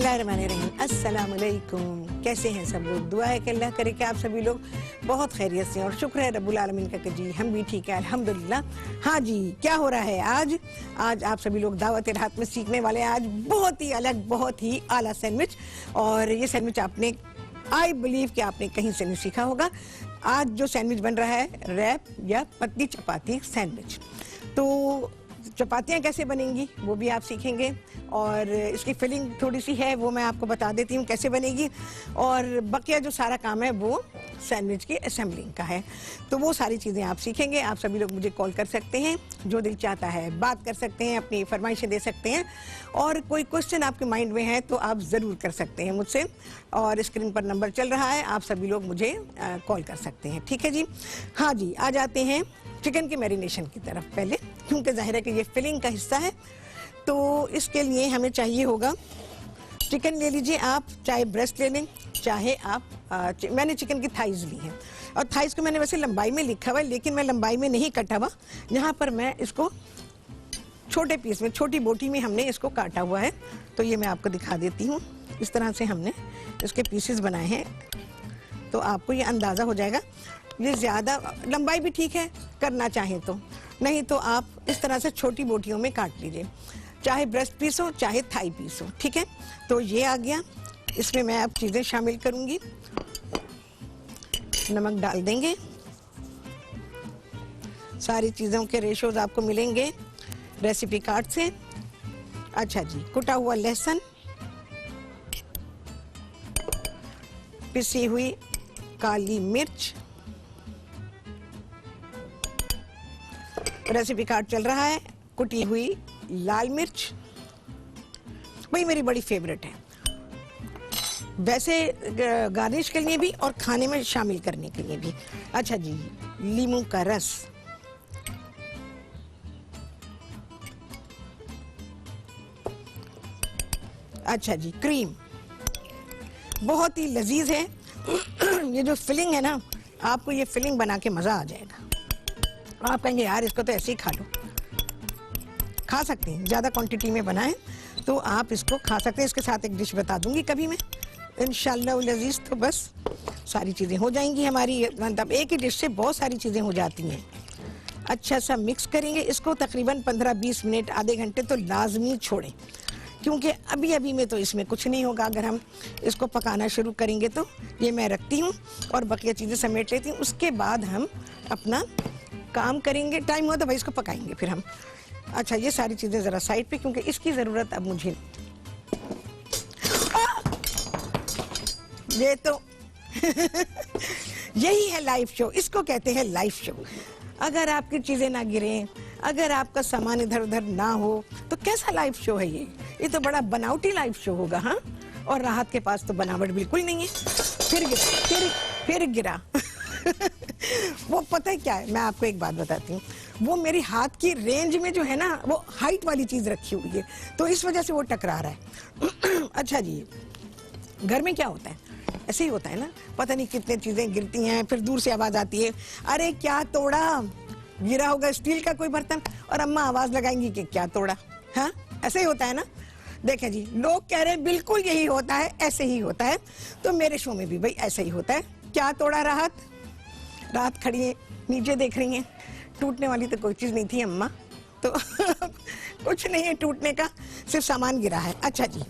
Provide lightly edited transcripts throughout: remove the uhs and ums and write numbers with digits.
बिस्मिल्लाहिर्रहमानिर्रहीम। अस्सलाम वालेकुम। कैसे हैं सब लोग? दुआ है कि अल्लाह करे कि आप सभी लोग बहुत खैरियत से हैं और शुक्र है रब्बुल आलमीन का कि जी हम भी ठीक है अल्हम्दुलिल्लाह। हाँ जी, क्या हो रहा है आज आप सभी लोग दावत रात में सीखने वाले हैं आज बहुत ही अलग, बहुत ही आला सैंडविच। और ये सैंडविच आपने आई बिलीव कि आपने कहीं से नहीं सीखा होगा। आज जो सैंडविच बन रहा है रैप या पतली चपाती सैंडविच। तो चपातियाँ कैसे बनेंगी वो भी आप सीखेंगे और इसकी फिलिंग थोड़ी सी है वो मैं आपको बता देती हूँ कैसे बनेगी। और बकिया जो सारा काम है वो सैंडविच की असेंबलिंग का है। तो वो सारी चीज़ें आप सीखेंगे। आप सभी लोग मुझे कॉल कर सकते हैं, जो दिल चाहता है बात कर सकते हैं, अपनी फरमाइशें दे सकते हैं और कोई क्वेश्चन आपके माइंड में है तो आप ज़रूर कर सकते हैं मुझसे। और स्क्रीन पर नंबर चल रहा है, आप सभी लोग मुझे कॉल कर सकते हैं। ठीक है जी। हाँ जी, आ जाते हैं चिकन की मैरिनेशन की तरफ पहले, क्योंकि जाहिर है कि ये फिलिंग का हिस्सा है। तो इसके लिए हमें चाहिए होगा चिकन ले लीजिए आप, चाहे ब्रेस्ट ले लें चाहे आप मैंने चिकन की थाइज ली है और थाइज को मैंने वैसे लंबाई में लिखा हुआ है लेकिन मैं लंबाई में नहीं कटा हुआ। यहाँ पर मैं इसको छोटे पीस में, छोटी बोटी में हमने इसको काटा हुआ है। तो ये मैं आपको दिखा देती हूँ। इस तरह से हमने इसके पीसेस बनाए हैं तो आपको ये अंदाज़ा हो जाएगा। ये ज़्यादा लंबाई भी ठीक है करना चाहें तो, नहीं तो आप इस तरह से छोटी बोटियों में काट लीजिए, चाहे ब्रेस्ट पीस हो चाहे थाई पीस हो। ठीक है, तो ये आ गया। इसमें मैं अब चीज़ें शामिल करूंगी। नमक डाल देंगे, सारी चीज़ों के रेशोज आपको मिलेंगे रेसिपी कार्ड से। अच्छा जी, कुटा हुआ लहसुन, पिसी हुई काली मिर्च, रेसिपी कार्ड चल रहा है, कुटी हुई लाल मिर्च, वही मेरी बड़ी फेवरेट है वैसे गार्निश के लिए भी और खाने में शामिल करने के लिए भी। अच्छा जी, नींबू का रस, अच्छा जी, क्रीम बहुत ही लजीज है। ये जो फिलिंग है ना, आपको ये फिलिंग बना के मजा आ जाएगा। आप कहेंगे यार इसको तो ऐसे ही खा लो, खा सकते हैं। ज़्यादा क्वांटिटी में बनाएं तो आप इसको खा सकते हैं। इसके साथ एक डिश बता दूंगी कभी मैं इंशाल्लाह लजीज। तो बस सारी चीज़ें हो जाएंगी हमारी, मतलब एक ही डिश से बहुत सारी चीज़ें हो जाती हैं। अच्छा सा मिक्स करेंगे इसको, तकरीबन 15-20 मिनट, आधे घंटे तो लाजमी छोड़ें, क्योंकि अभी अभी में तो इसमें कुछ नहीं होगा। अगर हम इसको पकाना शुरू करेंगे तो ये मैं रखती हूँ और बकिया चीज़ें समेट लेती हूँ। उसके बाद हम अपना काम करेंगे, टाइम हुआ तो भाई इसको पकाएंगे फिर हम। अच्छा, ये सारी चीज़ें ज़रा साइड पे, क्योंकि इसकी ज़रूरत अब मुझे ये तो यही है लाइव शो, इसको कहते हैं लाइव शो। अगर आपकी चीज़ें ना गिरें, अगर आपका सामान इधर उधर ना हो तो कैसा लाइव शो है ये? ये तो बड़ा बनावटी लाइव शो होगा। हाँ, और राहत के पास तो बनावट बिल्कुल नहीं है। फिर गिरा वो पता है क्या है, मैं आपको एक बात बताती हूँ। वो मेरी हाथ की रेंज में जो है ना, वो हाइट वाली चीज़ रखी हुई है तो इस वजह से वो टकरा रहा है। अच्छा जी, घर में क्या होता है, ऐसे ही होता है ना, पता नहीं कितने चीज़ें गिरती हैं, फिर दूर से आवाज़ आती है, अरे क्या तोड़ा, गिरा होगा स्टील का कोई बर्तन, और अम्मा आवाज़ लगाएंगी कि क्या तोड़ा। हाँ, ऐसे ही होता है ना। देखें जी, लोग कह रहे हैं बिल्कुल यही होता है, ऐसे ही होता है। तो मेरे शो में भी भाई ऐसा ही होता है। क्या तोड़ा राहत खड़ी है, नीचे देख रही हैं। टूटने वाली तो कोई चीज़ नहीं थी अम्मा, तो कुछ नहीं है टूटने का, सिर्फ सामान गिरा है। अच्छा जी,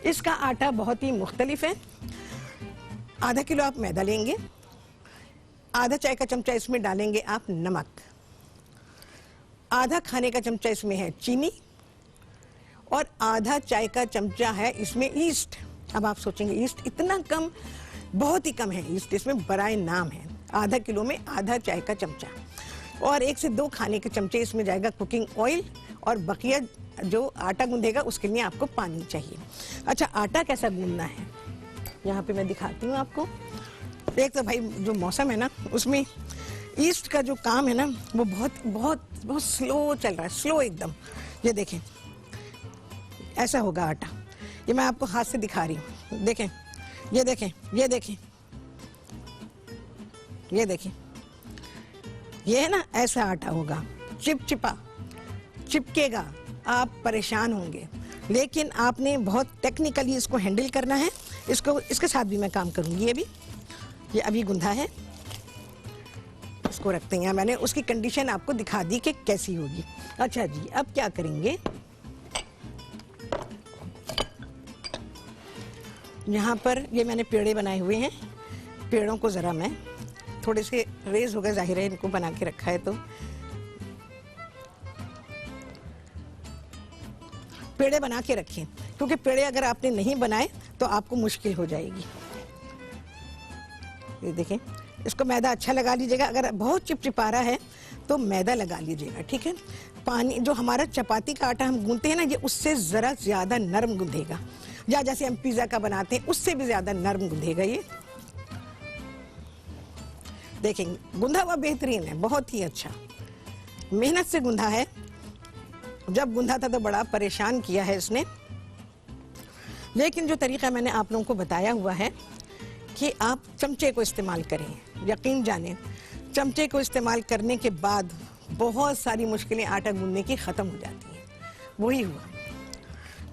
इसका आटा बहुत ही मुख्तलिफ है। आधा किलो आप मैदा लेंगे, आधा चाय का चमचा इसमें डालेंगे आप नमक, आधा खाने का चमचा इसमें है चीनी और आधा चाय का चमचा है इसमें ईस्ट। अब आप सोचेंगे ईस्ट इतना कम, बहुत ही कम है ईस्ट इसमें, बराए नाम है। आधा किलो में आधा चाय का चमचा और 1 से 2 खाने के चमचे इसमें जाएगा कुकिंग ऑयल, और बकिया जो आटा गूंदेगा उसके लिए आपको पानी चाहिए। अच्छा, आटा कैसा गूंदना है यहाँ पे मैं दिखाती हूँ आपको। एक तो भाई जो मौसम है ना, उसमें ईस्ट का जो काम है ना वो बहुत बहुत बहुत स्लो चल रहा है, स्लो एकदम। ये देखें, ऐसा होगा आटा। ये मैं आपको हाथ से दिखा रही हूँ, देखें, ये देखें, ये देखें, ये देखें, ये है ना, ऐसा आटा होगा, चिपचिपा, चिपकेगा, आप परेशान होंगे। लेकिन आपने बहुत टेक्निकली इसको हैंडल करना है। इसको इसके साथ भी मैं काम करूंगी। ये अभी गुंधा है, इसको रखते हैं। मैंने उसकी कंडीशन आपको दिखा दी कि कैसी होगी। अच्छा जी, अब क्या करेंगे, यहाँ पर ये मैंने पेड़े बनाए हुए हैं। पेड़ों को ज़रा मैं थोड़े से रेज हो गए, जाहिर है इनको बना के रखा है तो पेड़े बना के रखें, क्योंकि पेड़े अगर आपने नहीं बनाए तो आपको मुश्किल हो जाएगी। ये देखें, इसको मैदा अच्छा लगा लीजिएगा। अगर बहुत चिपचिपा है तो मैदा लगा लीजिएगा, ठीक है। पानी जो हमारा चपाती का आटा हम गूंथते हैं ना, ये उससे ज़रा ज़्यादा नरम गूंधेगा, या जैसे हम पिज़्ज़ा का बनाते हैं उससे भी ज़्यादा नरम गूंधेगा। ये देखेंगे गूंधा हुआ बेहतरीन है, बहुत ही अच्छा, मेहनत से गूंधा है। जब गूंधा था तो बड़ा परेशान किया है इसने, लेकिन जो तरीका मैंने आप लोगों को बताया हुआ है कि आप चमचे को इस्तेमाल करें, यकीन जानें चमचे को इस्तेमाल करने के बाद बहुत सारी मुश्किलें आटा गूंदने की ख़त्म हो जाती हैं। वही हुआ,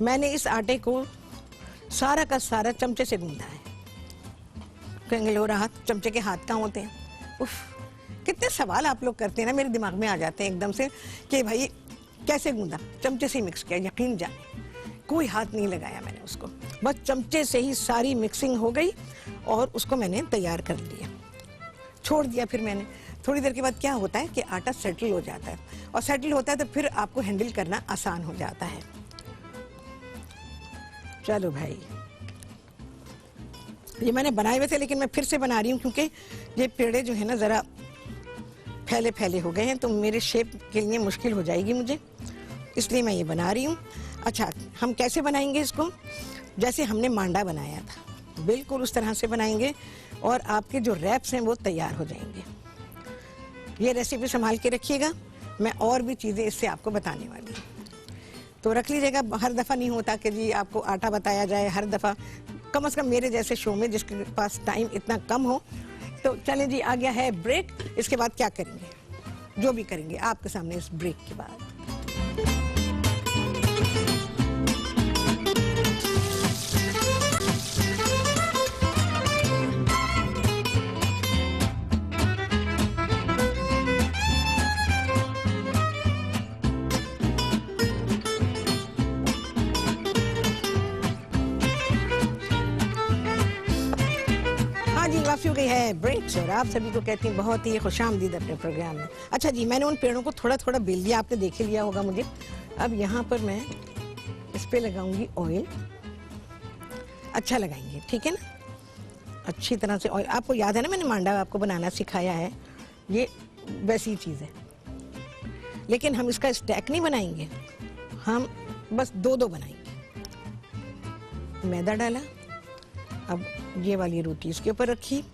मैंने इस आटे को सारा का सारा चमचे से गूंदा है। कहेंगे लो राहत, चमचे के हाथ कहाँ होते हैं? उफ, कितने सवाल आप लोग करते हैं ना, मेरे दिमाग में आ जाते हैं एकदम से कि भाई कैसे गूंदा? चमचे से मिक्स किया, यकीन जाने कोई हाथ नहीं लगाया मैंने उसको, बस चमचे से ही सारी मिक्सिंग हो गई और उसको मैंने तैयार कर लिया, छोड़ दिया। फिर मैंने थोड़ी देर के बाद क्या होता है कि आटा सेटल हो जाता है, और सेटल होता है तो फिर आपको हैंडल करना आसान हो जाता है। चलो भाई, ये मैंने बनाए हुए थे लेकिन मैं फिर से बना रही हूँ, क्योंकि ये पेड़े जो है ना ज़रा फैले फैले हो गए हैं तो मेरे शेप के लिए मुश्किल हो जाएगी मुझे, इसलिए मैं ये बना रही हूँ। अच्छा, हम कैसे बनाएंगे इसको? जैसे हमने मांडा बनाया था बिल्कुल उस तरह से बनाएंगे और आपके जो रैप्स हैं वो तैयार हो जाएंगे। ये रेसिपी संभाल के रखिएगा, मैं और भी चीज़ें इससे आपको बताने वाली हूँ, तो रख लीजिएगा। हर दफ़ा नहीं होता कि जी आपको आटा बताया जाए हर दफ़ा, कम से कम मेरे जैसे शो में जिसके पास टाइम इतना कम हो। तो चलें जी, आ गया है ब्रेक। इसके बाद क्या करेंगे, जो भी करेंगे आपके सामने इस ब्रेक के बाद। काफ़ी हो गई है ब्रेक्स और आप सभी को कहती हैं बहुत ही खुशामदीद अपने प्रोग्राम में। अच्छा जी, मैंने उन पेड़ों को थोड़ा थोड़ा बेल लिया, आपने देख लिया होगा मुझे। अब यहाँ पर मैं इस पे लगाऊंगी ऑयल, अच्छा लगाएंगे, ठीक है ना, अच्छी तरह से ऑयल। आपको याद है ना मैंने मांडा आपको बनाना सिखाया है, ये वैसी चीज़ है, लेकिन हम इसका स्टैक नहीं बनाएंगे, हम बस दो दो बनाएंगे। मैदा डाला, अब ये वाली रोटी इसके ऊपर रखी,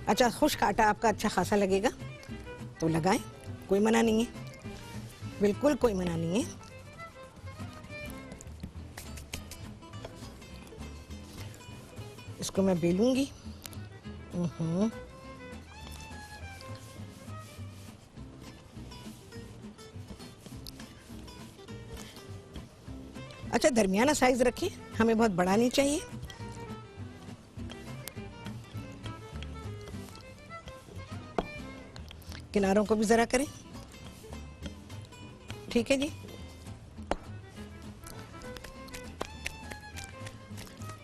अच्छा खुश्क आटा आपका अच्छा खासा लगेगा तो लगाएं, कोई मना नहीं है, बिल्कुल कोई मना नहीं है। इसको मैं बेलूंगी। अच्छा, दरमियाना साइज रखें, हमें बहुत बड़ा नहीं चाहिए। किनारों को भी जरा करें, ठीक है जी।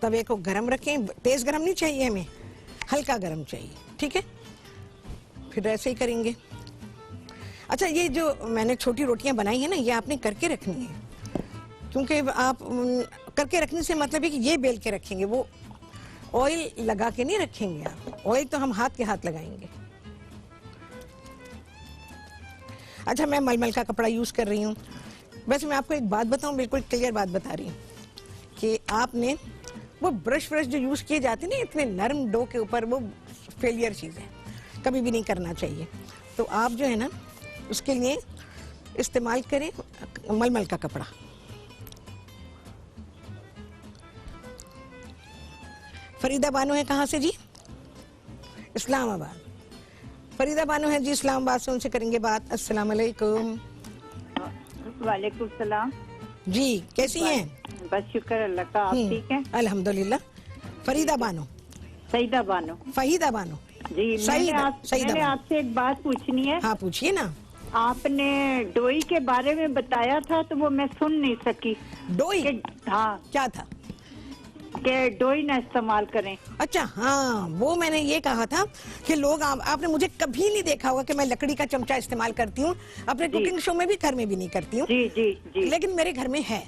तवे को गरम रखें, तेज गरम नहीं चाहिए हमें, हल्का गरम चाहिए, ठीक है। फिर ऐसे ही करेंगे। अच्छा, ये जो मैंने छोटी रोटियां बनाई है ना, ये आपने करके रखनी है, क्योंकि आप करके रखने से मतलब है कि ये बेल के रखेंगे, वो ऑयल लगा के नहीं रखेंगे आप, ऑयल तो हम हाथ के हाथ लगाएंगे। अच्छा, मैं मलमल का कपड़ा यूज़ कर रही हूँ। वैसे मैं आपको एक बात बताऊँ, बिल्कुल क्लियर बात बता रही हूँ कि आपने वो ब्रश जो यूज़ किए जाते हैं ना इतने नरम डो के ऊपर, वो फेलियर चीज़ है, कभी भी नहीं करना चाहिए। तो आप जो है ना उसके लिए इस्तेमाल करें मलमल का कपड़ा। फरीदा बानो है कहाँ से जी? इस्लामाबाद। फरीदा बानो है जी इस्लामाबाद से, उनसे करेंगे बात। अस्सलाम वालेकुम। वालेकुम सलाम जी, कैसी हैं? बस शुक्र अल्लाह का, आप ठीक हैं? अल्हम्दुलिल्लाह। फरीदा बानो, सईदा बानो। फहीदा बानो जी, मैंने आपसे एक बात पूछनी है। हाँ पूछिए ना। आपने डोई के बारे में बताया था तो वो मैं सुन नहीं सकी। डोई? हाँ, क्या था? कि डोई ना इस्तेमाल करें। अच्छा हाँ, वो मैंने ये कहा था कि लोग आपने मुझे कभी नहीं देखा होगा कि मैं लकड़ी का चमचा इस्तेमाल करती हूँ, अपने कुकिंग शो में भी, घर में भी नहीं करती हूँ। जी जी जी। लेकिन मेरे घर में है।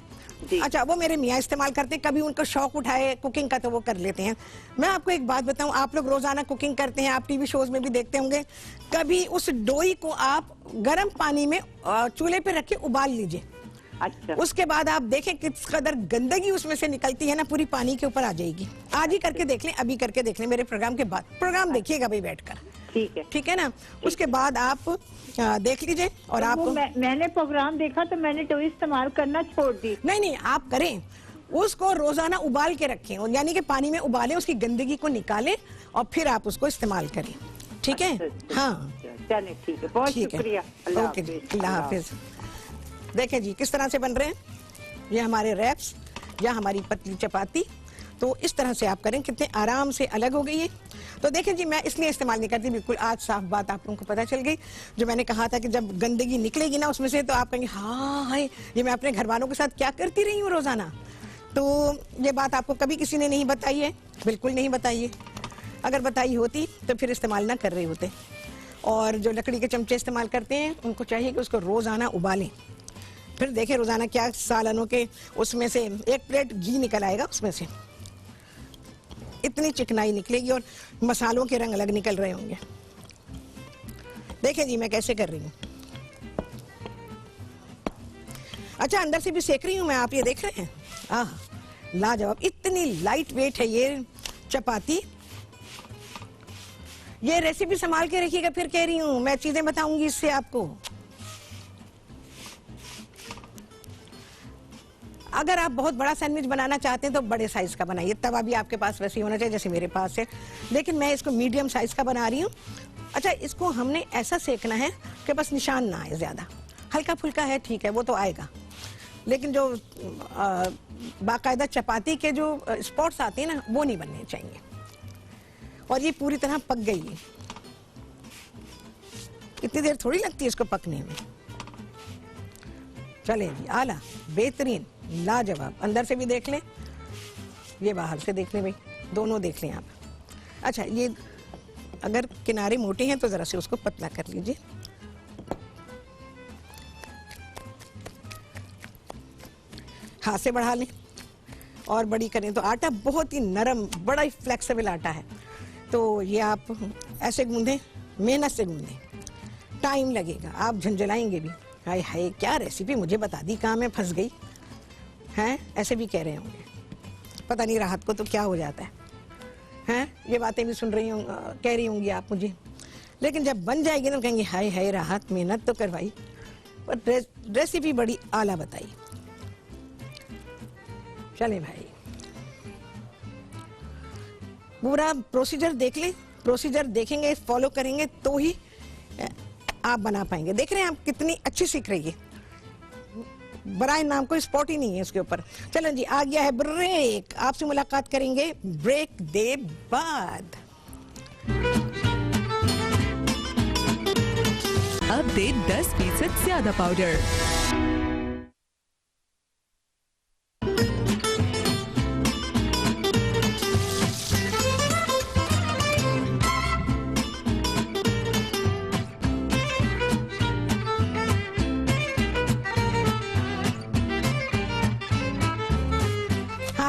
अच्छा, वो मेरे मियाँ इस्तेमाल करते हैं, कभी उनको शौक उठाए कुकिंग का तो वो कर लेते हैं। मैं आपको एक बात बताऊं, आप लोग रोजाना कुकिंग करते हैं, आप टीवी शोज में भी देखते होंगे, कभी उस डोई को आप गर्म पानी में चूल्हे पे रख के उबाल लीजिए। अच्छा। उसके बाद आप देखें किस कदर गंदगी उसमें से निकलती है ना, पूरी पानी के ऊपर आ जाएगी। आज ही करके देख लें, अभी करके देख लें, मेरे प्रोग्राम के बाद। प्रोग्राम देखिएगा भाई बैठकर। ठीक है, ठीक है ना। उसके बाद आप देख लीजिए। और आप मैंने प्रोग्राम देखा तो मैंने डोई इस्तेमाल करना छोड़ दी। नहीं, आप करें, उसको रोजाना उबाल के रखें, यानी कि पानी में उबालें, उसकी गंदगी को निकालें और फिर आप उसको इस्तेमाल करें। ठीक है? हाँ चलिए ठीक है, बहुत शुक्रिया। ओके जी, अल्लाह हाफिज। देखें जी किस तरह से बन रहे हैं ये हमारे रैप्स या हमारी पतली चपाती। तो इस तरह से आप करें, कितने आराम से अलग हो गई है। तो देखें जी, मैं इसलिए इस्तेमाल नहीं करती, बिल्कुल आज साफ बात आप लोगों को पता चल गई। जो मैंने कहा था कि जब गंदगी निकलेगी ना उसमें से, तो आप कहेंगे हाँ हाय, ये मैं अपने घर वालों के साथ क्या करती रही हूँ रोजाना। तो ये बात आपको कभी किसी ने नहीं बताई है, बिल्कुल नहीं बताई है। अगर बताई होती तो फिर इस्तेमाल ना कर रहे होते। और जो लकड़ी के चमचे इस्तेमाल करते हैं उनको चाहिए कि उसको रोजाना उबालें। फिर देखें रोजाना क्या सालनों के उसमें से 1 प्लेट घी निकल आएगा, उसमें से इतनी चिकनाई निकलेगी और मसालों के रंग अलग निकल रहे होंगे। देखें जी मैं कैसे कर रही हूँ। अच्छा, अंदर से भी सेक रही हूँ मैं, आप ये देख रहे हैं। आह लाजवाब, इतनी लाइट वेट है ये चपाती। ये रेसिपी संभाल के रखिएगा, फिर कह रही हूँ मैं चीजें बताऊंगी इससे आपको। अगर आप बहुत बड़ा सैंडविच बनाना चाहते हैं तो बड़े साइज का बनाइए, तवा भी आपके पास वैसे ही होना चाहिए जैसे मेरे पास है, लेकिन मैं इसको मीडियम साइज का बना रही हूँ। अच्छा, इसको हमने ऐसा सेकना है कि बस निशान ना आए ज्यादा, हल्का फुल्का है ठीक है, वो तो आएगा, लेकिन जो बाकायदा चपाती के जो स्पॉट्स आते हैं ना, वो नहीं बनने चाहिए। और ये पूरी तरह पक गई है, इतनी देर थोड़ी लगती है इसको पकने में। चले जी, आला, बेहतरीन, लाजवाब। अंदर से भी देख लें, ये बाहर से देख लें भाई, दोनों देख लें आप। अच्छा, ये अगर किनारे मोटे हैं तो जरा से उसको पतला कर लीजिए। हाथ से बढ़ा लें और बड़ी करें तो आटा बहुत ही नरम, बड़ा ही फ्लेक्सिबल आटा है। तो ये आप ऐसे गूंदें, मेहनत से गूंदें, टाइम लगेगा, आप झंझलाएंगे भी। हाय हाय, क्या रेसिपी मुझे बता दी, कहाँ मैं फंस गई हैं, ऐसे भी कह रहे होंगे। पता नहीं राहत को तो क्या हो जाता है हैं, ये बातें भी सुन रही हूँ, कह रही होंगी आप मुझे। लेकिन जब बन जाएगी तो कहेंगे हाय हाय राहत, मेहनत तो करवाई पर रेसिपी बड़ी आला बताई। चले भाई, पूरा प्रोसीजर देख लें, प्रोसीजर देखेंगे, फॉलो करेंगे तो ही आप बना पाएंगे। देख रहे हैं आप कितनी अच्छी सीख रही है, बराए नाम कोई स्पॉट ही नहीं है उसके ऊपर। चलो जी, आ गया है ब्रेक, आपसे मुलाकात करेंगे ब्रेक दे बाद। अब दे 10% ज्यादा पाउडर।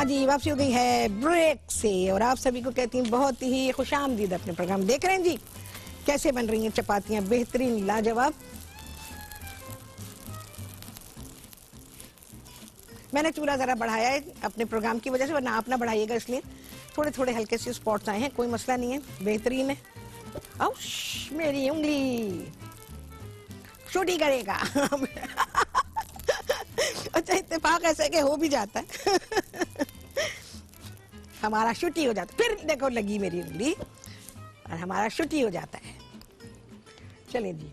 जी, वापसी हो गई है ब्रेक से और आप सभी को कहती हूँ बहुत ही खुशामदीद अपने प्रोग्राम। देख रहे हैं जी कैसे बन रही हैं चपातियां, बेहतरीन, लाजवाब। मैंने चूल्हा जरा बढ़ाया है अपने प्रोग्राम की वजह से, वरना आप ना बढ़ाइएगा, इसलिए थोड़े थोड़े हल्के से स्पॉट्स आए हैं, कोई मसला नहीं है, बेहतरीन है। औश, मेरी उंगली छोटी करेगा। अच्छा, इत्तेफाक ऐसे के हो भी जाता है। हमारा छुट्टी हो जाता, फिर देखो लगी मेरी उंगली, और हमारा छुट्टी हो जाता है। चलें जी,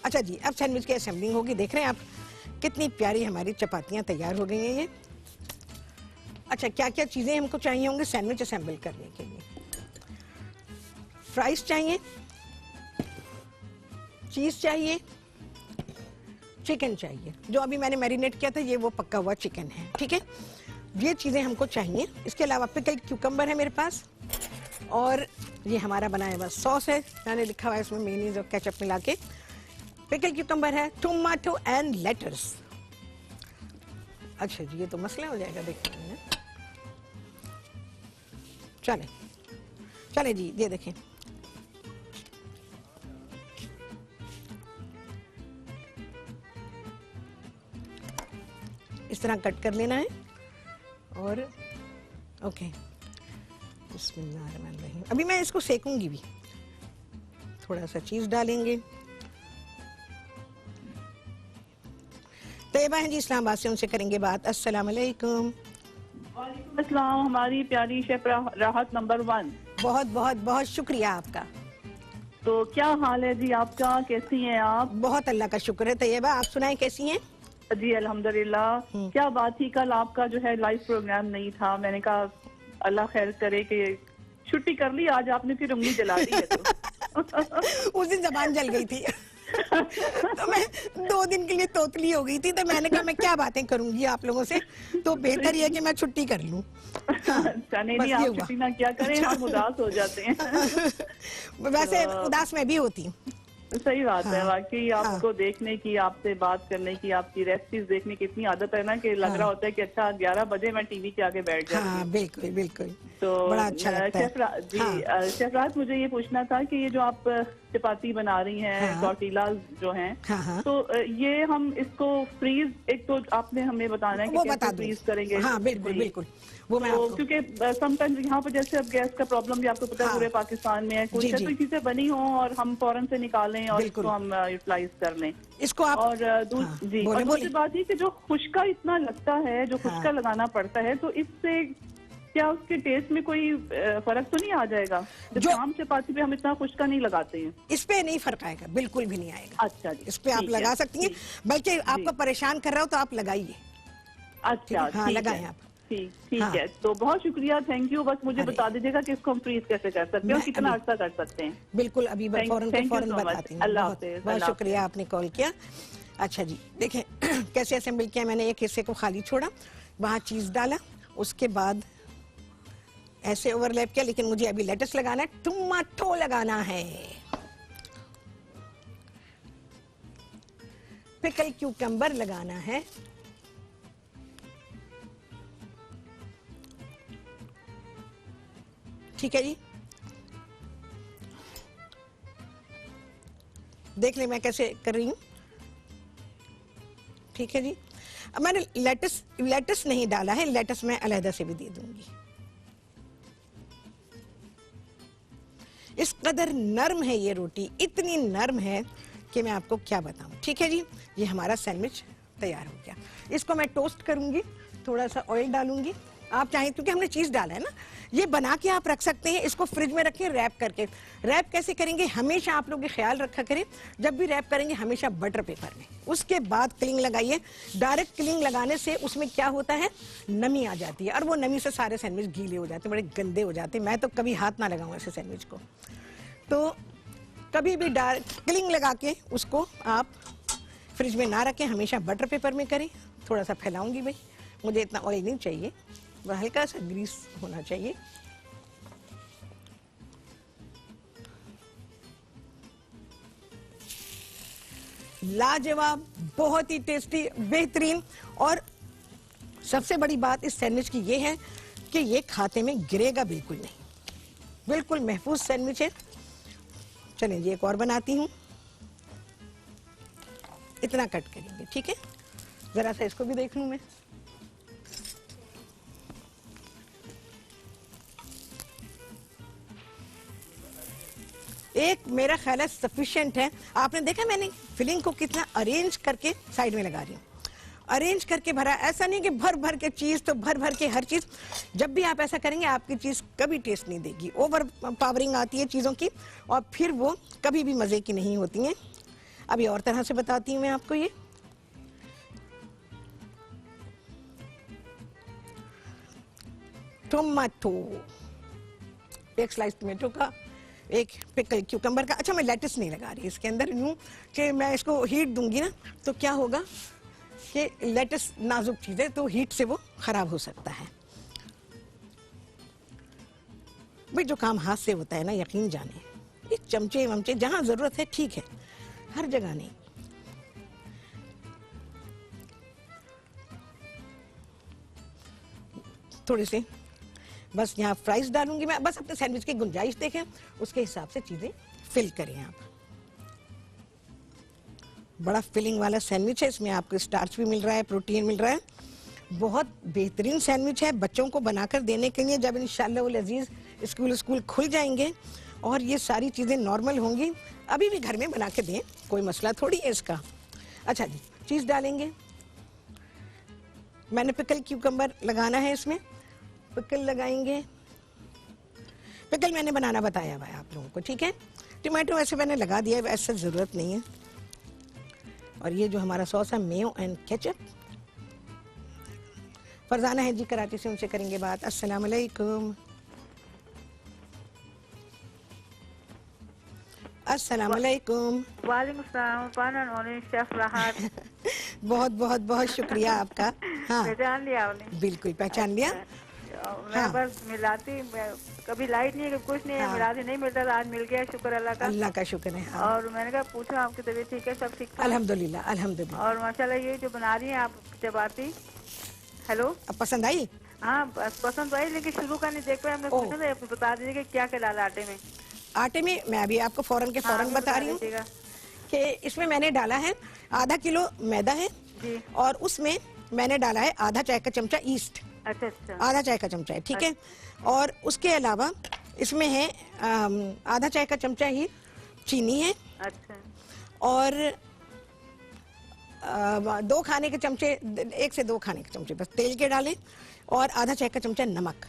अच्छा जी, अब सैंडविच की असेंबलिंग होगी। देख रहे हैं आप कितनी प्यारी हमारी चपातियां तैयार हो गई हैं ये। अच्छा, क्या क्या चीजें हमको चाहिए होंगे सैंडविच असेंबल करने के लिए? फ्राइज चाहिए, चीज चाहिए, चिकन चाहिए। जो अभी मैंने मैरिनेट किया था ये वो पका हुआ चिकन है, ठीक है। ये चीजें हमको चाहिए। इसके अलावा पिकल क्यूकम्बर है मेरे पास, और ये हमारा बनाया हुआ सॉस है, मैंने लिखा हुआ है इसमें मेयोनीज और केचप मिला के। पिकल क्यूकम्बर है, टोमेटो एंड लेटस। अच्छा जी, ये तो मसला हो जाएगा देखने में। चले चले जी, ये देखें, इस तरह कट कर लेना है। और ओके, बिस्मिल्लाहिर्रहमानिर्रहीम। अभी मैं इसको सेकूंगी भी, थोड़ा सा चीज डालेंगे। तैयबा हैं जी इस्लामाबाद से, उनसे करेंगे बात। अस्सलाम वालेकुम। वालेकुम अस्सलाम। हमारी प्यारी शेफ राहत नंबर 1। बहुत बहुत बहुत शुक्रिया आपका। तो क्या हाल है जी आपका, कैसी हैं आप? बहुत अल्लाह का शुक्र है। तैयबा आप सुनाएं कैसी हैं? जी अल्हम्दुलिल्लाह। क्या बात थी, कल आपका जो है लाइव प्रोग्राम नहीं था, मैंने कहा अल्लाह खैर करे कि छुट्टी कर ली, आज आपने फिर उंगली जला दी है तो। उस दिन जबान जल गई थी तो मैं 2 दिन के लिए तोतली हो गई थी, तो मैंने कहा मैं क्या बातें करूंगी आप लोगों से, तो बेहतर ये कि मैं छुट्टी कर लूं। अच्छा, नहीं आप छुट्टी ना क्या करें, हम उदास हो जाते हैं। वैसे उदास मैं भी होती हूँ। सही बात है, हाँ, वाकई आपको देखने की, आपसे बात करने की, आपकी रेसिपीज देखने की इतनी आदत है ना कि लग रहा होता है कि अच्छा 11 बजे मैं टीवी के आगे बैठ जाती हूँ। हाँ, बिल्कुल बिल्कुल, तो बड़ा अच्छा लगता है। शेफ राहत, मुझे ये पूछना था कि ये जो आप चपाती बना रही हैं, टॉर्टिलाज जो हैं, तो ये हम इसको फ्रीज, एक तो आपने हमें बताना है कि कैसे फ्रीज करेंगे। हाँ बिल्कुल बिल्कुल, वो मैं तो क्योंकि समटाइम्स यहाँ पर जैसे अब गैस का प्रॉब्लम भी आपको पता है पूरे पाकिस्तान में है, कुछ कोई चीजें बनी हो और हम फौरन से निकालें और इसको हम यूटिलाइज कर लें इसको आप। और दूसरी बात ये कि जो खुश्का इतना लगता है, जो खुश्का लगाना पड़ता है, तो इससे क्या उसके टेस्ट में कोई फर्क तो नहीं आ जाएगा? जो आम चपाती पे हम इतना खुश्का नहीं लगाते हैं, इस पे नहीं फर्क आएगा, बिल्कुल भी नहीं आएगा। अच्छा जी, इस पे आप लगा सकती हैं, बल्कि आपको परेशान कर रहा हो तो आप लगाइए। अच्छा, हाँ, लगाएं आप। ठीक है, तो बहुत शुक्रिया, थैंक यू। बस मुझे बता दीजिएगा कि इसको हम फ्रीज कैसे कर सकते हैं और कितना अर्सा कर सकते हैं। बिल्कुल, अभी फौरन बताती हूँ। अल्लाह बहुत शुक्रिया, आपने कॉल किया। अच्छा जी, देखें कैसे असेंबल किया मैंने। एक हिस्से को खाली छोड़ा, वहाँ चीज डाला, उसके बाद ऐसे ओवरलैप किया, लेकिन मुझे अभी लेटस लगाना है, टमाटो लगाना है, पिकल क्यूकम्बर लगाना है, ठीक है जी। देख ले मैं कैसे कर रही हूँ, ठीक है जी। अब मैंने लेटस नहीं डाला है, लेटस मैं अलहदा से भी दे दूंगी। इस कदर नर्म है ये रोटी, इतनी नर्म है कि मैं आपको क्या बताऊं, ठीक है जी। ये हमारा सैंडविच तैयार हो गया। इसको मैं टोस्ट करूंगी, थोड़ा सा ऑयल डालूंगी, आप चाहें, क्योंकि हमने चीज डाला है ना। ये बना के आप रख सकते हैं, इसको फ्रिज में रखें रैप करके। रैप कैसे करेंगे, हमेशा आप लोग ये ख्याल रखा करें, जब भी रैप करेंगे हमेशा बटर पेपर में। उसके बाद क्लिंग लगाइए। डायरेक्ट क्लिंग लगाने से उसमें क्या होता है, नमी आ जाती है, और वो नमी से सारे सैंडविच गीले हो जाते हैं, बड़े गंदे हो जाते हैं। मैं तो कभी हाथ ना लगाऊं ऐसे सैंडविच को। तो कभी भी क्लिंग लगा के उसको आप फ्रिज में ना रखें, हमेशा बटर पेपर में करें। थोड़ा सा फैलाऊंगी भाई, मुझे इतना ऑयल नहीं चाहिए, वह हल्का सा ग्रीस होना चाहिए। लाजवाब, बहुत ही टेस्टी, बेहतरीन। और सबसे बड़ी बात इस सैंडविच की ये है कि ये खाते में गिरेगा बिल्कुल नहीं, बिल्कुल महफूज सैंडविच है। चलें जी, एक और बनाती हूँ। इतना कट करेंगे, ठीक है। जरा सा इसको भी देख लूं मैं। एक मेरा ख्याल है सफिशिएंट है। आपने देखा मैंने फिलिंग को कितना अरेंज करके साइड में लगा रही हूँ। अरेंज करके भरा। ऐसा नहीं कि भर भर के चीज तो भर भर के हर चीज। जब भी आप ऐसा करेंगे आपकी चीज कभी टेस्ट नहीं देगी, ओवर पावरिंग आती है चीजों की और फिर वो कभी भी मजे की नहीं होती हैं। अभी और तरह से बताती हूँ मैं आपको। ये टोमेटो, एक स्लाइस टोमेटो का, एक पिकल क्यूकम्बर का। अच्छा मैं लेटस नहीं लगा रही इसके अंदर, यूँ कि मैं इसको हीट दूंगी ना तो क्या होगा कि लेटस नाजुक चीज़ है तो हीट से वो खराब हो सकता है। भाई जो काम हाथ से होता है ना, यकीन जाने, ये चमचे वमचे जहाँ ज़रूरत है ठीक है, हर जगह नहीं। थोड़ी सी बस यहाँ फ्राइज डालूंगी मैं, बस अपने सैंडविच की गुंजाइश देखें, उसके हिसाब से चीज़ें फिल करें आप। बड़ा फिलिंग वाला सैंडविच है, इसमें आपको स्टार्च भी मिल रहा है, प्रोटीन मिल रहा है। बहुत बेहतरीन सैंडविच है बच्चों को बनाकर देने के लिए, जब इंशाअल्लाह अजीज स्कूल खुल जाएंगे और ये सारी चीज़ें नॉर्मल होंगी। अभी भी घर में बना के दें, कोई मसला थोड़ी है इसका। अच्छा जी, चीज़ डालेंगे। मैंने पिकल क्यूकम्बर लगाना है इसमें, पिकल लगाएंगे। पिकल मैंने बनाना बताया हुआ है आप लोगों को, ठीक है। टमाटो वैसे मैंने लगा दिया है, वैसे ज़रूरत नहीं है। और ये जो हमारा सॉस है, मेयो एंड केचप। फरजाना है जी कराची से, उनसे करेंगे बात। अस्सलाम वालेकुम। अस्सलाम वालेकुम। वालेकुम सलाम। शेफ राहत। बहुत बहुत बहुत शुक्रिया आपका। हाँ पहचान लिया आपने? बिल्कुल पहचान लिया। मैं हाँ। बस मिलाती, कभी लाइट नहीं है, कुछ नहीं है, मिलाती नहीं मिलता था, आज मिल गया, शुक्र अल्लाह का। अल्लाह का शुक्र है। हाँ। और मैंने कहा पूछा आपकी तबीयत ठीक है, सब ठीक है? अल्हम्दुलिल्लाह अल्हम्दुलिल्लाह। और माशाल्लाह ये जो बना रही हैं आप चपाती, हेलो, अब पसंद आई? हाँ पसंद तो आई, लेकिन शुरू का नहीं देख पाए, हमने पूछा था, बता दीजिए कि क्या क्या डाला आटे में। आटे में मैं अभी आपको फौरन के फौरन बता रही हूँ कि इसमें मैंने डाला है आधा किलो मैदा है जी, और उसमें मैंने डाला है आधा चाय का चमचा ईस्ट। अच्छा अच्छा, आधा चाय का चमचा है, ठीक है। और उसके अलावा इसमें है आधा चाय का चमचा ही चीनी है। अच्छा, और 2 खाने के चमचे, 1 से 2 खाने के चमचे बस तेल के डालें, और आधा चाय का चमचा नमक।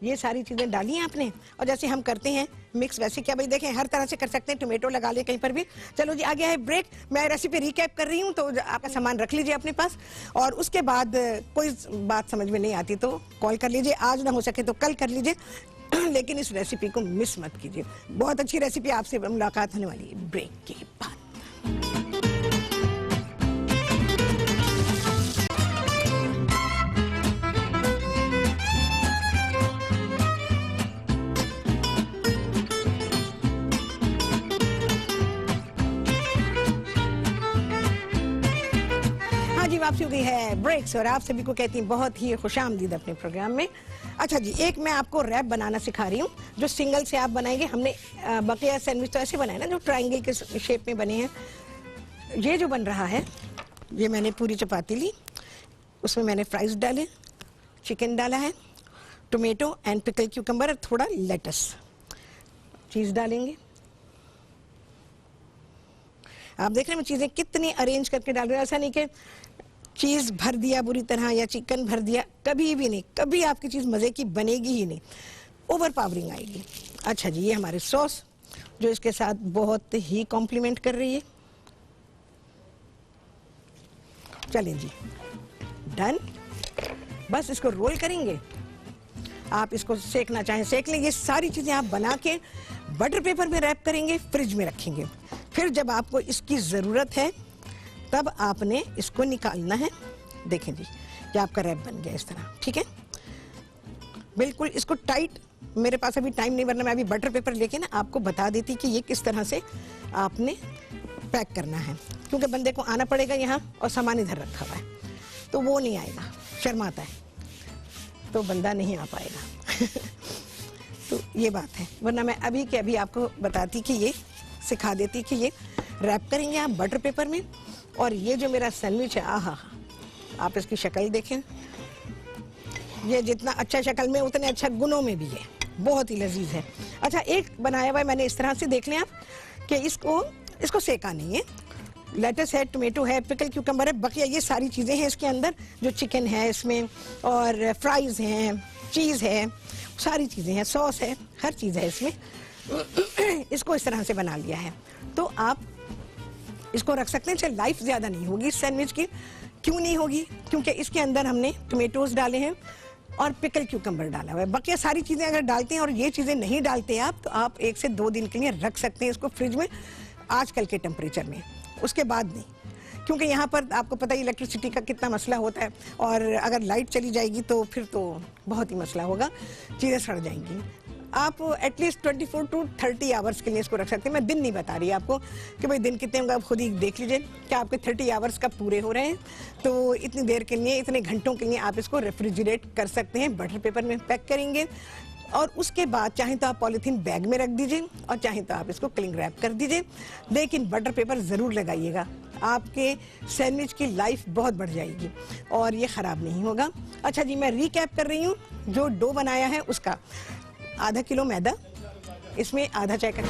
ये सारी चीज़ें डाली हैं आपने, और जैसे हम करते हैं मिक्स वैसे क्या भाई देखें हर तरह से कर सकते हैं, टोमेटो लगा लें कहीं पर भी। चलो जी, आ गया है ब्रेक। मैं रेसिपी रिकैप कर रही हूँ, तो आपका सामान रख लीजिए अपने पास, और उसके बाद कोई बात समझ में नहीं आती तो कॉल कर लीजिए, आज ना हो सके तो कल कर लीजिए, लेकिन इस रेसिपी को मिस मत कीजिए। बहुत अच्छी रेसिपी, आपसे मुलाकात होने वाली है ब्रेक के बाद। वापसी हो गई है ब्रेक्स, और आप सभी को कहती हूँ बहुत ही खुशामदीद अपने प्रोग्राम में। अच्छा जी, एक मैं आपको रैप बनाना सिखा रही हूँ जो सिंगल से आप बनाएंगे। हमने बकिया सैंडविच तो ऐसे बनाए ना जो ट्रायंगल के शेप में बने हैं। ये जो बन रहा है, ये मैंने पूरी चपाती ली, उसमें मैंने फ्राइज डाले, चिकन डाला है, टोमेटो एंड पिकल क्यूकम्बर और थोड़ा लेटस, चीज़ डालेंगे। आप देख रहे हैं मैं चीज़ें कितनी अरेंज करके डाल रही हूँ। ऐसा नहीं कि चीज़ भर दिया बुरी तरह या चिकन भर दिया, कभी भी नहीं। कभी आपकी चीज़ मज़े की बनेगी ही नहीं, ओवर पावरिंग आएगी। अच्छा जी, ये हमारे सॉस जो इसके साथ बहुत ही कॉम्प्लीमेंट कर रही है। चलें जी, डन। बस इसको रोल करेंगे, आप इसको सेकना चाहें सेक लें। ये सारी चीज़ें आप बना के बटर पेपर में रैप करेंगे, फ्रिज में रखेंगे। फिर जब आपको इसकी ज़रूरत है तब आपने इसको निकालना है। देखें जी कि आपका रैप बन गया इस तरह, ठीक है। बिल्कुल इसको टाइट, मेरे पास अभी टाइम नहीं, वरना मैं अभी बटर पेपर लेके ना आपको बता देती कि ये किस तरह से आपने पैक करना है, क्योंकि बंदे को आना पड़ेगा यहाँ और सामान इधर रखा हुआ है, तो वो नहीं आएगा, शर्माता है, तो बंदा नहीं आ पाएगा। तो ये बात है, वरना मैं अभी के अभी आपको बताती कि ये सिखा देती कि ये रैप करेंगे आप बटर पेपर में। और ये जो मेरा सैंडविच है, आहा, आप इसकी शक्ल देखें, ये जितना अच्छा शक्ल में उतने अच्छा गुनों में भी है, बहुत ही लजीज है। अच्छा, एक बनाया हुआ है मैंने इस तरह से, देख लें आप कि इसको सेका नहीं है, लेटस है, टोमेटो है, पिकल क्यूकम्बर है, बकिया ये सारी चीज़ें हैं इसके अंदर, जो चिकन है इसमें, और फ्राइज़ हैं, चीज़ है, सारी चीज़ें हैं, सॉस है, हर चीज़ है इसमें। इसको इस तरह से बना लिया है, तो आप इसको रख सकते हैं। चल लाइफ ज़्यादा नहीं होगी इस सैंडविच की। क्यों नहीं होगी? क्योंकि इसके अंदर हमने टोमेटोज़ डाले हैं और पिकल क्यूकम्बर डाला हुआ है। बाकी सारी चीज़ें अगर डालते हैं और ये चीज़ें नहीं डालते आप, तो आप 1 से 2 दिन के लिए रख सकते हैं इसको फ्रिज में आजकल के टेम्परेचर में, उसके बाद नहीं। क्योंकि यहाँ पर आपको पता है इलेक्ट्रिसिटी का कितना मसला होता है, और अगर लाइट चली जाएगी तो फिर तो बहुत ही मसला होगा, चीज़ें सड़ जाएंगी। आप एटलीस्ट 24 to 30 आवर्स के लिए इसको रख सकते हैं। मैं दिन नहीं बता रही आपको कि भाई दिन कितने होंगे, आप खुद ही देख लीजिए कि आपके 30 आवर्स कब पूरे हो रहे हैं। तो इतनी देर के लिए, इतने घंटों के लिए आप इसको रेफ्रिजरेट कर सकते हैं। बटर पेपर में पैक करेंगे और उसके बाद चाहे तो आप पॉलीथीन बैग में रख दीजिए और चाहे तो आप इसको क्लिंग रैप कर दीजिए, लेकिन बटर पेपर ज़रूर लगाइएगा। आपके सैंडविच की लाइफ बहुत बढ़ जाएगी और ये ख़राब नहीं होगा। अच्छा जी, मैं रिकैप कर रही हूँ। जो डो बनाया है उसका आधा किलो मैदा, इसमें आधा चाय का